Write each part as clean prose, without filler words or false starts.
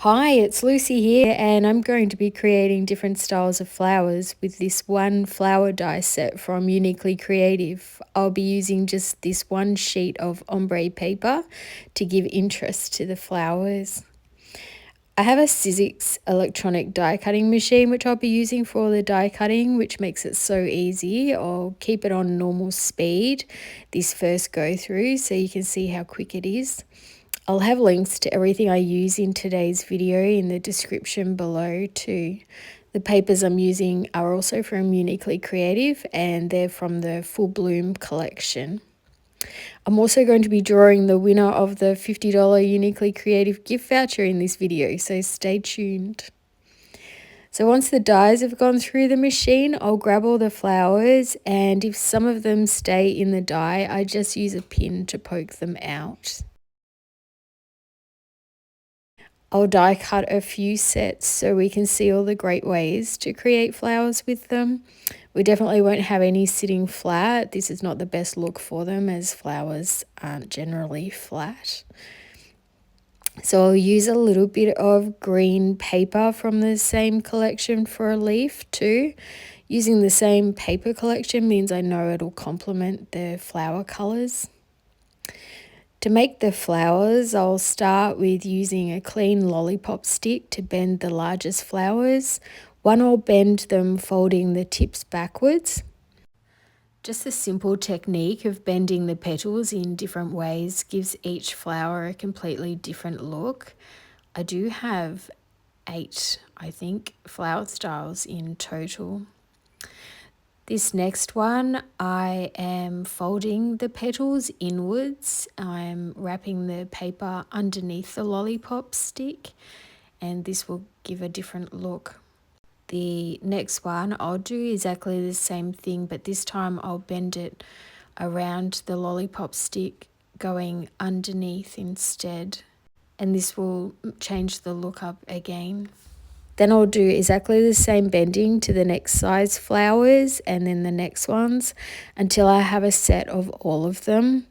Hi, it's Lucy here, and I'm going to be creating different styles of flowers with this one flower die set from Uniquely Creative. I'll be using just this one sheet of ombre paper to give interest to the flowers. I have a Sizzix electronic die cutting machine which I'll be using for all the die cutting, which makes it so easy. I'll keep it on normal speed this first go through so you can see how quick it is. I'll have links to everything I use in today's video in the description below too. The papers I'm using are also from Uniquely Creative and they're from the Full Bloom collection. I'm also going to be drawing the winner of the $50 Uniquely Creative gift voucher in this video, so stay tuned. So once the dies have gone through the machine, I'll grab all the flowers, and if some of them stay in the die, I just use a pin to poke them out. I'll die cut a few sets so we can see all the great ways to create flowers with them. We definitely won't have any sitting flat. This is not the best look for them as flowers aren't generally flat. So I'll use a little bit of green paper from the same collection for a leaf too. Using the same paper collection means I know it'll complement the flower colours. To make the flowers, I'll start with using a clean lollipop stick to bend the largest flowers. One, I'll bend them folding the tips backwards. Just the simple technique of bending the petals in different ways gives each flower a completely different look. I do have 8, I think, flower styles in total. This next one, I am folding the petals inwards. I'm wrapping the paper underneath the lollipop stick, and this will give a different look. The next one, I'll do exactly the same thing, but this time I'll bend it around the lollipop stick, going underneath instead, and this will change the look up again. Then I'll do exactly the same bending to the next size flowers and then the next ones until I have a set of all of them.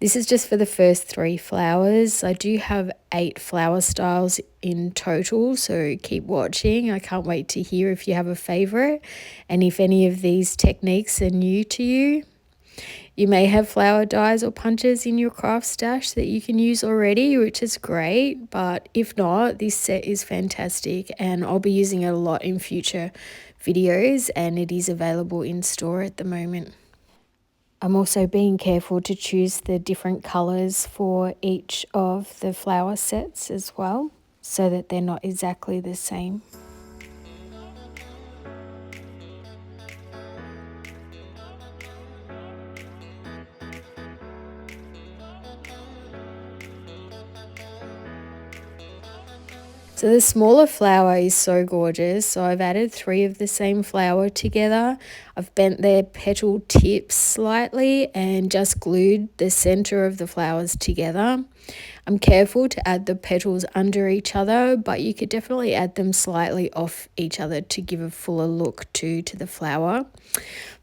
This is just for the first 3 flowers. I do have 8 flower styles in total, so keep watching. I can't wait to hear if you have a favourite and if any of these techniques are new to you. You may have flower dies or punches in your craft stash that you can use already, which is great, but if not, this set is fantastic and I'll be using it a lot in future videos, and it is available in store at the moment. I'm also being careful to choose the different colours for each of the flower sets as well, so that they're not exactly the same. So the smaller flower is so gorgeous. So I've added 3 of the same flower together. I've bent their petal tips slightly and just glued the center of the flowers together. I'm careful to add the petals under each other, but you could definitely add them slightly off each other to give a fuller look to the flower.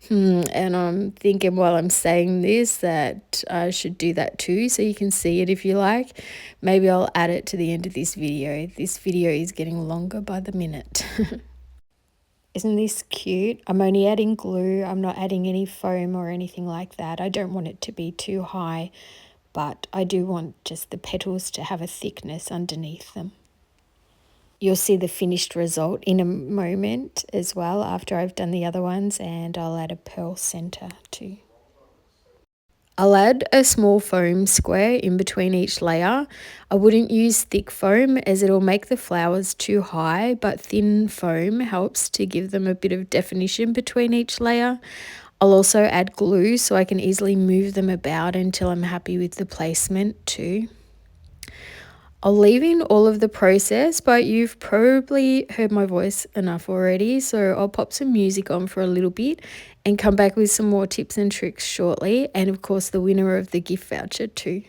And I'm thinking while I'm saying this that I should do that too, so you can see it if you like. Maybe I'll add it to the end of this video. This video is getting longer by the minute. Isn't this cute? I'm only adding glue. I'm not adding any foam or anything like that. I don't want it to be too high, but I do want just the petals to have a thickness underneath them. You'll see the finished result in a moment as well after I've done the other ones, and I'll add a pearl center too. I'll add a small foam square in between each layer. I wouldn't use thick foam as it'll make the flowers too high, but thin foam helps to give them a bit of definition between each layer. I'll also add glue so I can easily move them about until I'm happy with the placement too. I'll leave in all of the process, but you've probably heard my voice enough already, so I'll pop some music on for a little bit and come back with some more tips and tricks shortly, and of course the winner of the gift voucher too.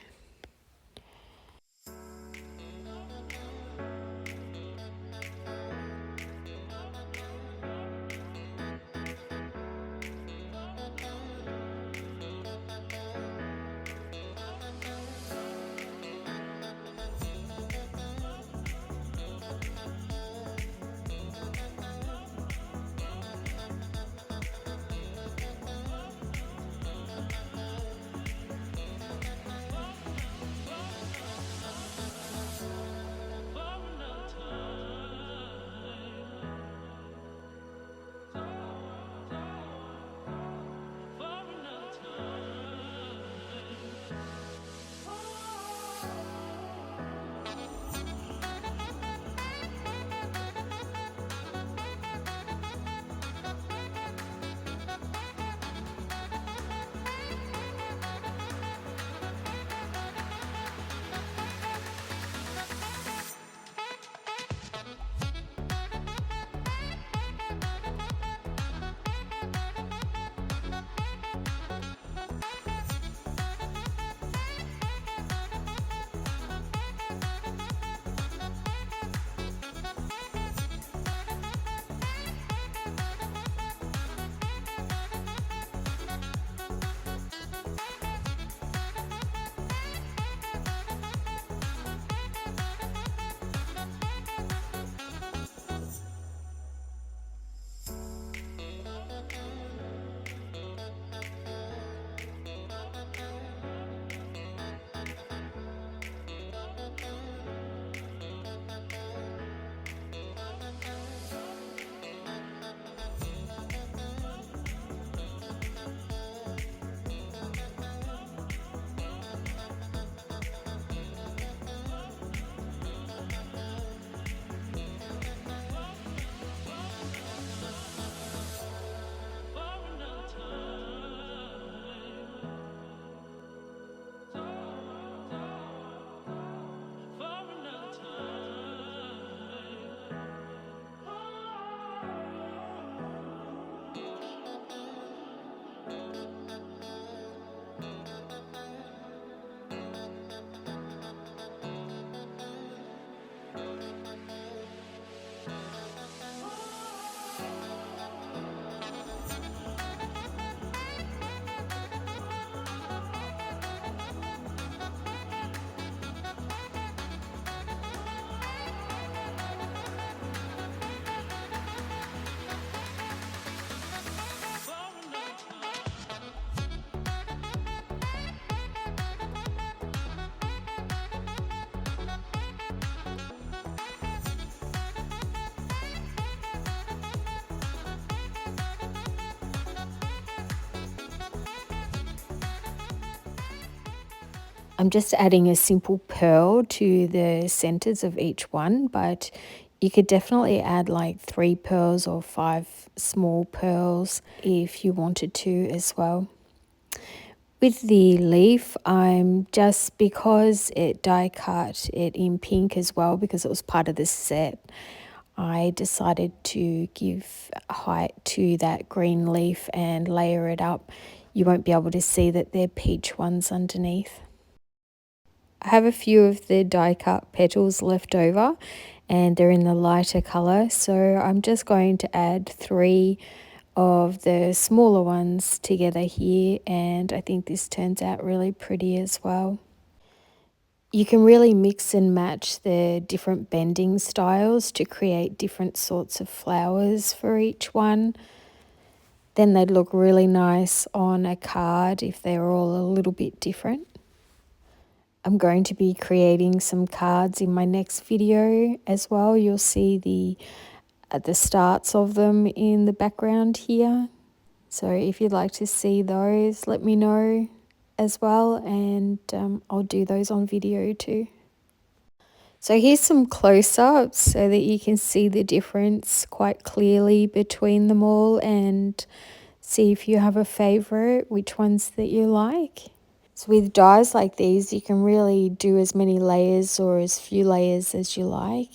I'm just adding a simple pearl to the centers of each one, but you could definitely add like 3 pearls or 5 small pearls if you wanted to as well. With the leaf, I'm just, because it die cut it in pink as well, because it was part of the set, I decided to give height to that green leaf and layer it up. You won't be able to see that they're peach ones underneath. I have a few of the die cut petals left over and they're in the lighter colour, so I'm just going to add 3 of the smaller ones together here, and I think this turns out really pretty as well. You can really mix and match the different bending styles to create different sorts of flowers for each one. Then they'd look really nice on a card if they were all a little bit different. I'm going to be creating some cards in my next video as well. You'll see the starts of them in the background here. So if you'd like to see those, let me know as well, and I'll do those on video too. So here's some close-ups so that you can see the difference quite clearly between them all and see if you have a favorite, which ones that you like. So with dies like these, you can really do as many layers or as few layers as you like.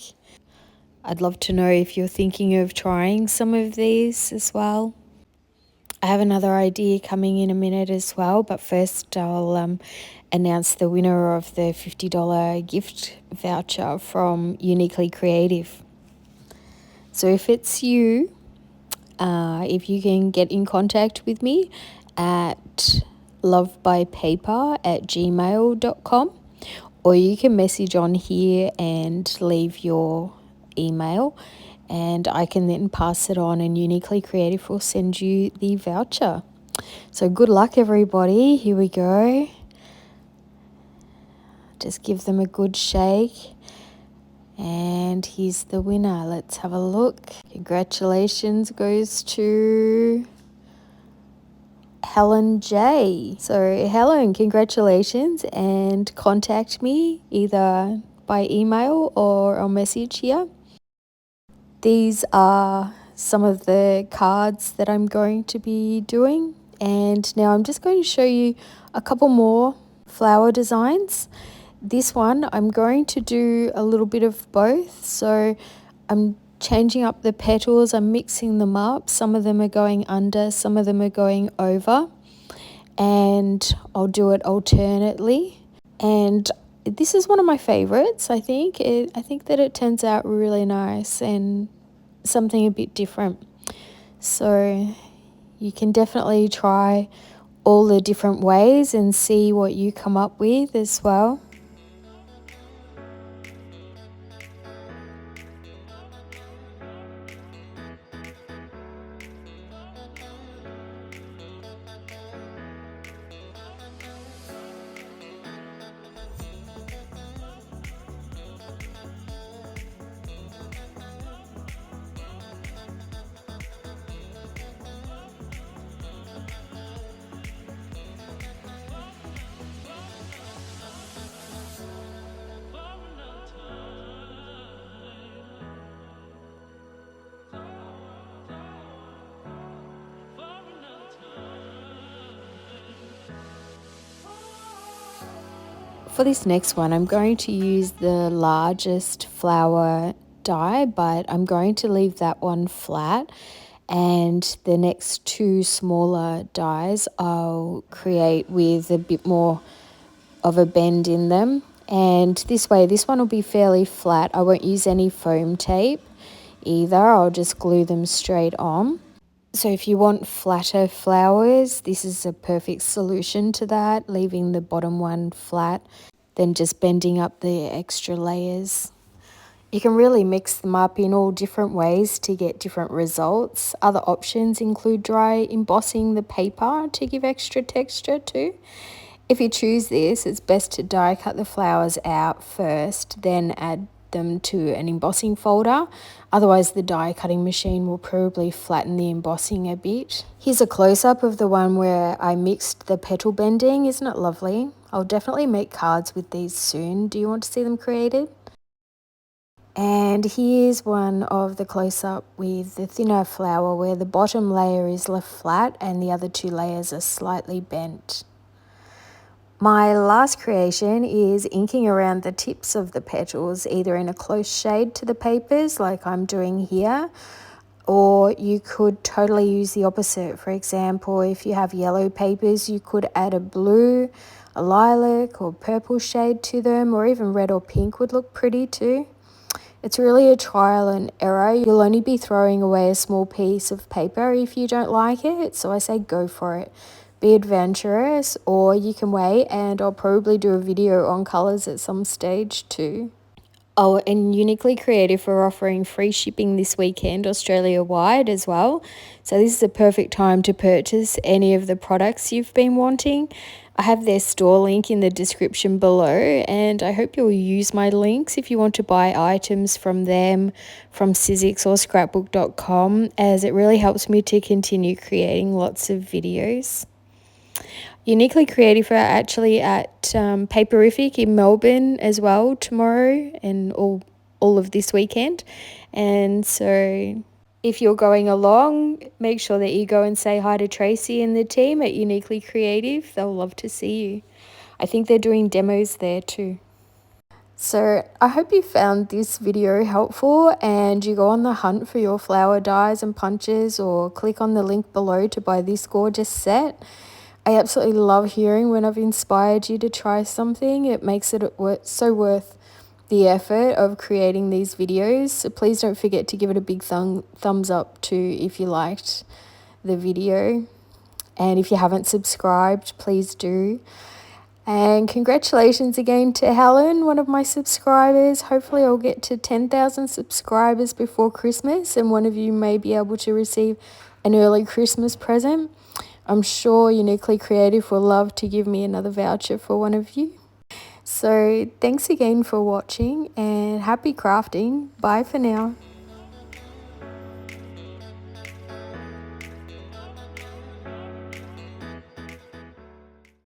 I'd love to know if you're thinking of trying some of these as well. I have another idea coming in a minute as well, but first I'll announce the winner of the $50 gift voucher from Uniquely Creative. So if it's you, if you can get in contact with me at lovebypaper@gmail.com, or you can message on here and leave your email, and I can then pass it on and Uniquely Creative will send you the voucher. So good luck everybody. Here we go. Just give them a good shake. And here's the winner. Let's have a look. Congratulations goes to Helen J. So Helen, congratulations, and contact me either by email or on message here. These are some of the cards that I'm going to be doing, and now I'm just going to show you a couple more flower designs. This one I'm going to do a little bit of both, so I'm changing up the petals, I'm mixing them up. Some of them are going under, some of them are going over, and I'll do it alternately. And this is one of my favorites. I think that it turns out really nice and something a bit different. So you can definitely try all the different ways and see what you come up with as well. For this next one, I'm going to use the largest flower die, but I'm going to leave that one flat, and the next 2 smaller dies I'll create with a bit more of a bend in them. And this way, this one will be fairly flat. I won't use any foam tape either. I'll just glue them straight on. So if you want flatter flowers, this is a perfect solution to that, leaving the bottom one flat, then just bending up the extra layers. You can really mix them up in all different ways to get different results. Other options include dry embossing the paper to give extra texture too. If you choose this, it's best to die cut the flowers out first, then add them to an embossing folder. Otherwise the die cutting machine will probably flatten the embossing a bit. Here's a close-up of the one where I mixed the petal bending. Isn't it lovely? I'll definitely make cards with these soon. Do you want to see them created? And here's one of the close-up with the thinner flower where the bottom layer is left flat and the other two layers are slightly bent. My last creation is inking around the tips of the petals, either in a close shade to the papers like I'm doing here, or you could totally use the opposite. For example, if you have yellow papers, you could add a blue, a lilac or purple shade to them, or even red or pink would look pretty too. It's really a trial and error. You'll only be throwing away a small piece of paper if you don't like it, so I say go for it. Be adventurous, or you can wait and I'll probably do a video on colours at some stage too. Oh, and Uniquely Creative are offering free shipping this weekend, Australia-wide as well. So this is a perfect time to purchase any of the products you've been wanting. I have their store link in the description below, and I hope you'll use my links if you want to buy items from them, from Sizzix or scrapbook.com, as it really helps me to continue creating lots of videos. Uniquely Creative are actually at Paperific in Melbourne as well tomorrow and all of this weekend. And so if you're going along, make sure that you go and say hi to Tracy and the team at Uniquely Creative. They'll love to see you. I think they're doing demos there too. So I hope you found this video helpful and you go on the hunt for your flower dies and punches, or click on the link below to buy this gorgeous set. I absolutely love hearing when I've inspired you to try something. It makes it so worth the effort of creating these videos. So please don't forget to give it a big thumbs up too if you liked the video. And if you haven't subscribed, please do. And congratulations again to Helen, one of my subscribers. Hopefully I'll get to 10,000 subscribers before Christmas and one of you may be able to receive an early Christmas present. I'm sure Uniquely Creative will love to give me another voucher for one of you. So thanks again for watching and happy crafting. Bye for now.